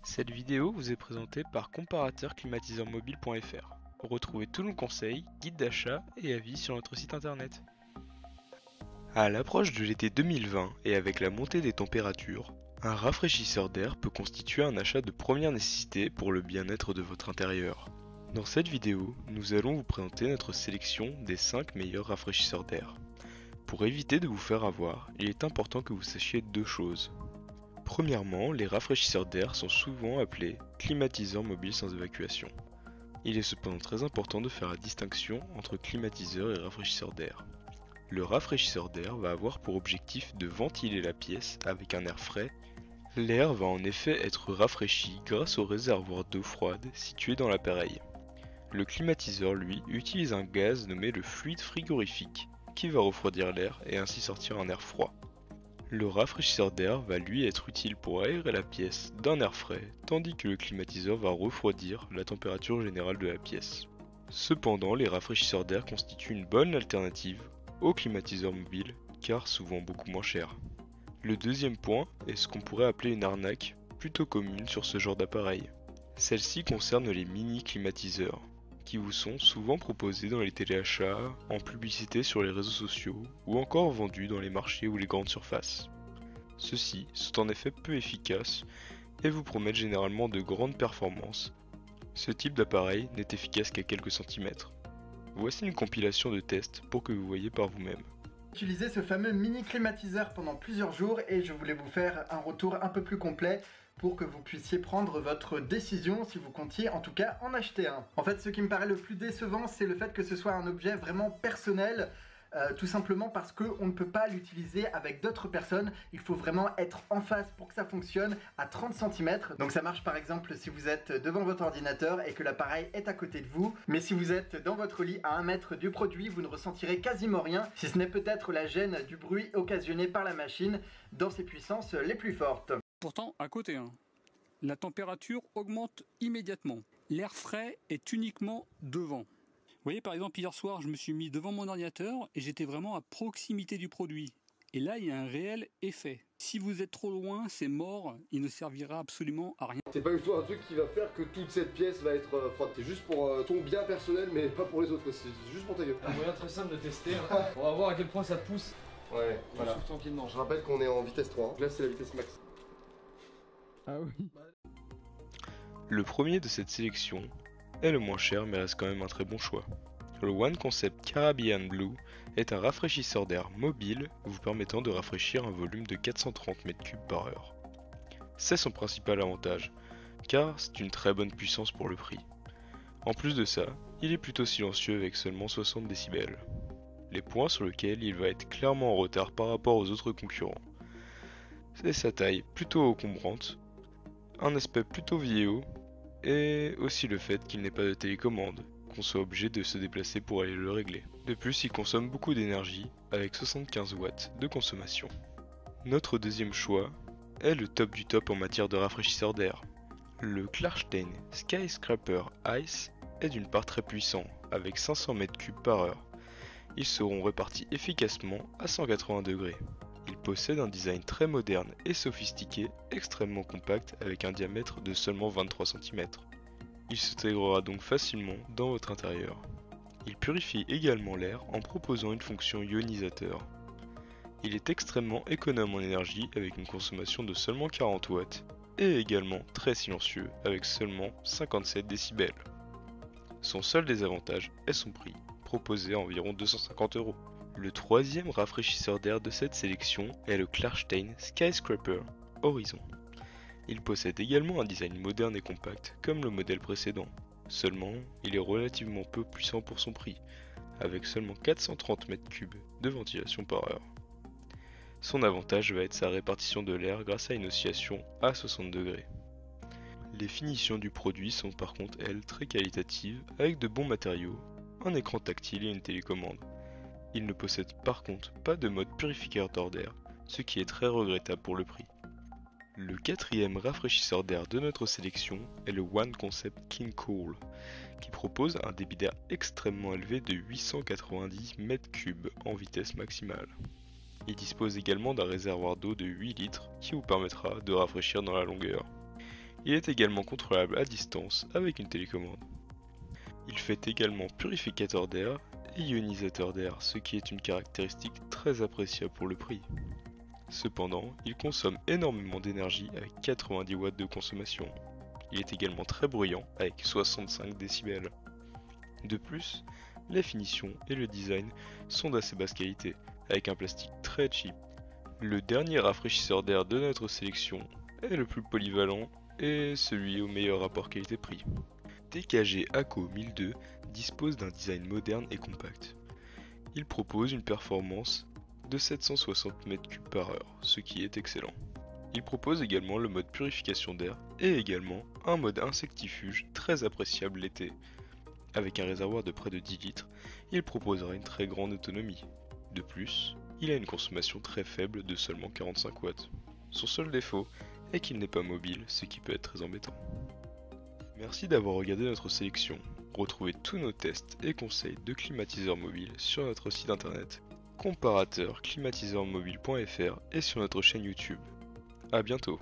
Cette vidéo vous est présentée par comparateurclimatiseur-mobile.fr. Retrouvez tous nos conseils, guides d'achat et avis sur notre site internet. À l'approche de l'été 2020 et avec la montée des températures, un rafraîchisseur d'air peut constituer un achat de première nécessité pour le bien-être de votre intérieur. Dans cette vidéo, nous allons vous présenter notre sélection des 5 meilleurs rafraîchisseurs d'air. Pour éviter de vous faire avoir, il est important que vous sachiez deux choses. Premièrement, les rafraîchisseurs d'air sont souvent appelés climatiseurs mobiles sans évacuation. Il est cependant très important de faire la distinction entre climatiseur et rafraîchisseur d'air. Le rafraîchisseur d'air va avoir pour objectif de ventiler la pièce avec un air frais. L'air va en effet être rafraîchi grâce au réservoir d'eau froide situé dans l'appareil. Le climatiseur, lui, utilise un gaz nommé le fluide frigorifique qui va refroidir l'air et ainsi sortir un air froid. Le rafraîchisseur d'air va lui être utile pour aérer la pièce d'un air frais, tandis que le climatiseur va refroidir la température générale de la pièce. Cependant, les rafraîchisseurs d'air constituent une bonne alternative aux climatiseurs mobiles, car souvent beaucoup moins chers. Le deuxième point est ce qu'on pourrait appeler une arnaque, plutôt commune sur ce genre d'appareil. Celle-ci concerne les mini-climatiseurs, qui vous sont souvent proposés dans les téléachats, en publicité sur les réseaux sociaux ou encore vendus dans les marchés ou les grandes surfaces. Ceux-ci sont en effet peu efficaces et vous promettent généralement de grandes performances. Ce type d'appareil n'est efficace qu'à quelques centimètres. Voici une compilation de tests pour que vous voyez par vous-même. Utilisé ce fameux mini climatiseur pendant plusieurs jours et je voulais vous faire un retour un peu plus complet pour que vous puissiez prendre votre décision si vous comptiez en tout cas en acheter un. En fait, ce qui me paraît le plus décevant, c'est le fait que ce soit un objet vraiment personnel. Tout simplement parce qu'on ne peut pas l'utiliser avec d'autres personnes. Il faut vraiment être en face pour que ça fonctionne à 30 cm. Donc ça marche par exemple si vous êtes devant votre ordinateur et que l'appareil est à côté de vous. Mais si vous êtes dans votre lit à 1 mètre du produit, vous ne ressentirez quasiment rien, si ce n'est peut-être la gêne du bruit occasionné par la machine dans ses puissances les plus fortes. Pourtant, à côté, la température augmente immédiatement. L'air frais est uniquement devant. Vous voyez, par exemple, hier soir, je me suis mis devant mon ordinateur et j'étais vraiment à proximité du produit. Et là, il y a un réel effet. Si vous êtes trop loin, c'est mort, il ne servira absolument à rien. C'est pas du tout un truc qui va faire que toute cette pièce va être froide. C'est juste pour ton bien personnel, mais pas pour les autres. C'est juste pour ta gueule. Un moyen très simple de tester. On va voir à quel point ça pousse. Ouais, voilà. Tranquillement. Je rappelle qu'on est en vitesse 3. Là, c'est la vitesse max. Ah oui. Le premier de cette sélection est le moins cher mais reste quand même un très bon choix. Le One Concept Caribbean Blue est un rafraîchisseur d'air mobile vous permettant de rafraîchir un volume de 430 m3 par heure. C'est son principal avantage, car c'est une très bonne puissance pour le prix. En plus de ça, il est plutôt silencieux avec seulement 60 décibels. Les points sur lesquels il va être clairement en retard par rapport aux autres concurrents. C'est sa taille plutôt encombrante, un aspect plutôt vieillot, et aussi le fait qu'il n'ait pas de télécommande, qu'on soit obligé de se déplacer pour aller le régler. De plus, il consomme beaucoup d'énergie, avec 75 watts de consommation. Notre deuxième choix est le top du top en matière de rafraîchisseur d'air. Le Klarstein Skyscraper Ice est d'une part très puissant, avec 500 m3 par heure. Ils seront répartis efficacement à 180 degrés. Il possède un design très moderne et sophistiqué, extrêmement compact avec un diamètre de seulement 23 cm. Il s'intégrera donc facilement dans votre intérieur. Il purifie également l'air en proposant une fonction ionisateur. Il est extrêmement économe en énergie avec une consommation de seulement 40 watts et également très silencieux avec seulement 57 décibels. Son seul désavantage est son prix, proposé à environ 250 €. Le troisième rafraîchisseur d'air de cette sélection est le Klarstein Skyscraper Horizon. Il possède également un design moderne et compact comme le modèle précédent. Seulement, il est relativement peu puissant pour son prix, avec seulement 430 m3 de ventilation par heure. Son avantage va être sa répartition de l'air grâce à une oscillation à 60 degrés. Les finitions du produit sont par contre elles très qualitatives avec de bons matériaux, un écran tactile et une télécommande. Il ne possède par contre pas de mode purificateur d'air, ce qui est très regrettable pour le prix. Le quatrième rafraîchisseur d'air de notre sélection est le One Concept King Cool, qui propose un débit d'air extrêmement élevé de 890 m3 en vitesse maximale. Il dispose également d'un réservoir d'eau de 8 litres qui vous permettra de rafraîchir dans la longueur. Il est également contrôlable à distance avec une télécommande. Il fait également purificateur d'air et ionisateur d'air, ce qui est une caractéristique très appréciable pour le prix. Cependant, il consomme énormément d'énergie avec 90 watts de consommation. Il est également très bruyant avec 65 décibels. De plus, les finitions et le design sont d'assez basse qualité, avec un plastique très cheap. Le dernier rafraîchisseur d'air de notre sélection est le plus polyvalent et celui au meilleur rapport qualité-prix. TKG ACO 1002 dispose d'un design moderne et compact. Il propose une performance de 760 m3 par heure, ce qui est excellent. Il propose également le mode purification d'air et également un mode insectifuge très appréciable l'été. Avec un réservoir de près de 10 litres, il proposera une très grande autonomie. De plus, il a une consommation très faible de seulement 45 watts. Son seul défaut est qu'il n'est pas mobile, ce qui peut être très embêtant. Merci d'avoir regardé notre sélection. Retrouvez tous nos tests et conseils de climatiseurs mobiles sur notre site internet comparateurclimatiseurmobile.fr et sur notre chaîne YouTube. A bientôt.